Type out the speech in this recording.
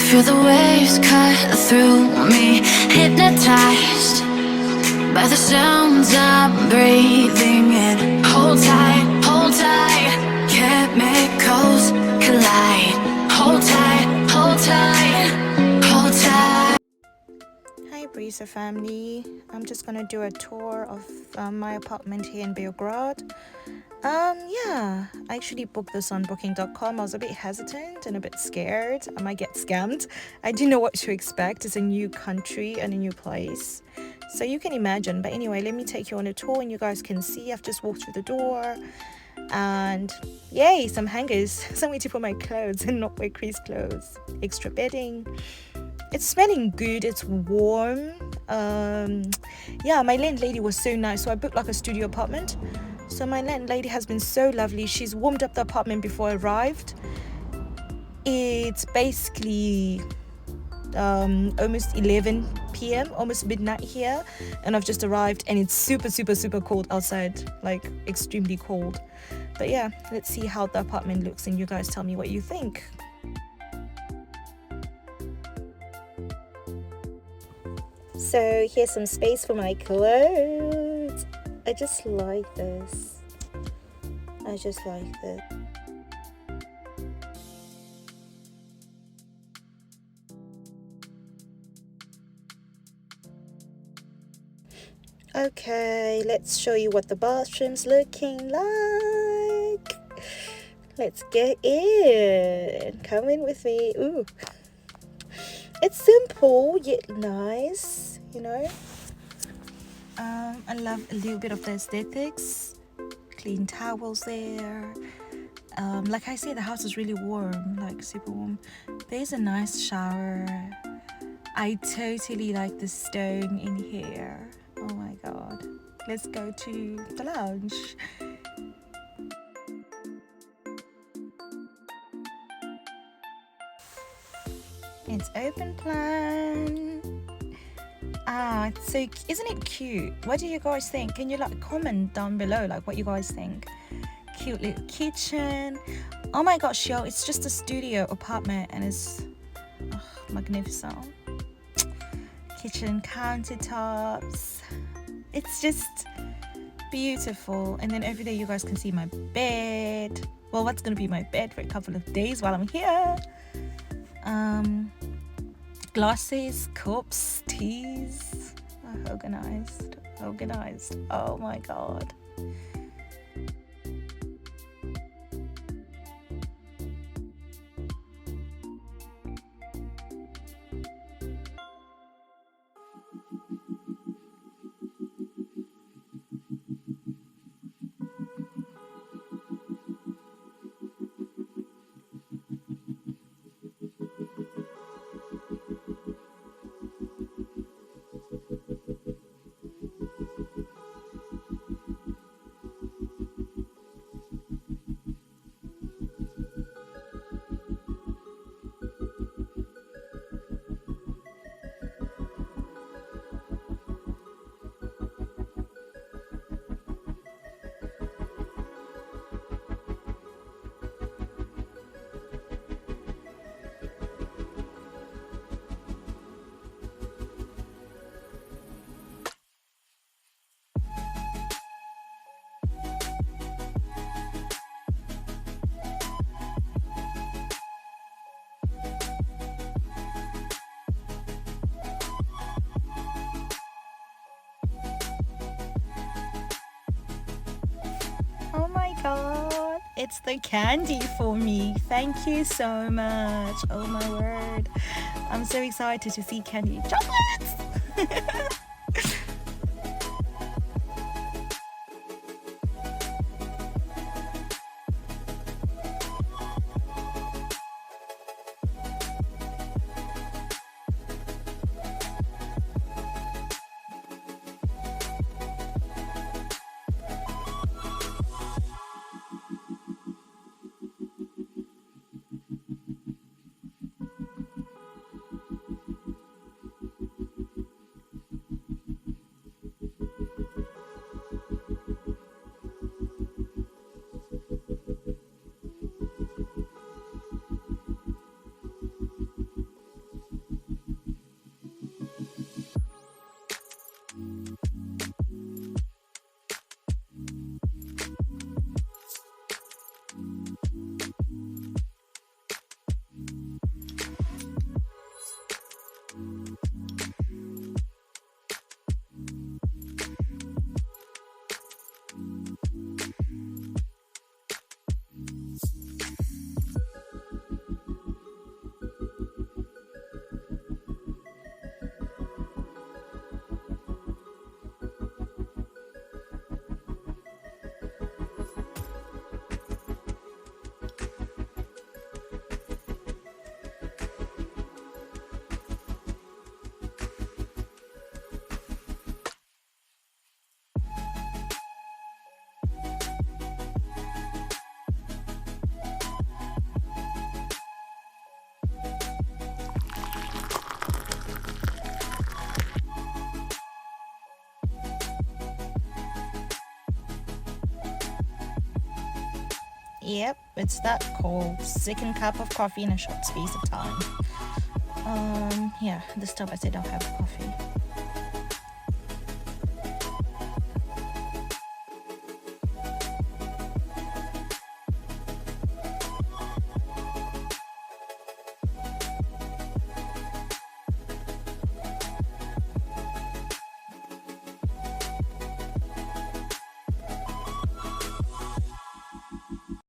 Feel the waves cut through me, hypnotized by the sounds I'm breathing in. Hold tight, chemicals collide. Hold tight, hold tight, hold tight. Hi Brisa family, I'm just gonna do a tour of my apartment here in Beograd. Yeah, I actually booked this on booking.com. I was a bit hesitant and a bit scared I might get scammed. I didn't know what to expect. It's a new country and a new place, so you can imagine. But anyway, let me take you on a tour and you guys can see I've just walked through the door, and yay, some hangers, somewhere to put my clothes and not wear creased clothes, extra bedding. It's smelling good, it's warm. Yeah, my landlady was so nice, so I booked like a studio apartment. So my landlady has been so lovely. She's warmed up the apartment before I arrived. It's basically almost 11 p.m, almost midnight here, and I've just arrived and it's super cold outside, like extremely cold. But yeah, let's see how the apartment looks and you guys tell me what you think. So here's some space for my clothes. I just like this. I just like this. Okay, let's show you what the bathroom's looking like. Let's get in. Come in with me. Ooh. It's simple yet nice, you know. I love a little bit of the aesthetics. Clean towels there. Like I say, the house is really warm, like super warm. There's a nice shower. I totally like the stone in here. Oh my god. Let's go to the lounge. It's open plan. So isn't it cute? What do you guys think? Can you like comment down below like what you guys think? Cute little kitchen. Oh my gosh, yo, it's just a studio apartment and it's magnificent. Kitchen countertops. It's just beautiful. And then over there you guys can see my bed. Well, what's gonna be my bed for a couple of days while I'm here. Glasses, cups, teas. Organized. Oh my god. Oh my god, it's the candy for me. Thank you so much. Oh my word. I'm so excited to see candy chocolates. Yep, it's that cold. Second cup of coffee in a short space of time. Yeah, this time I said I'll have coffee.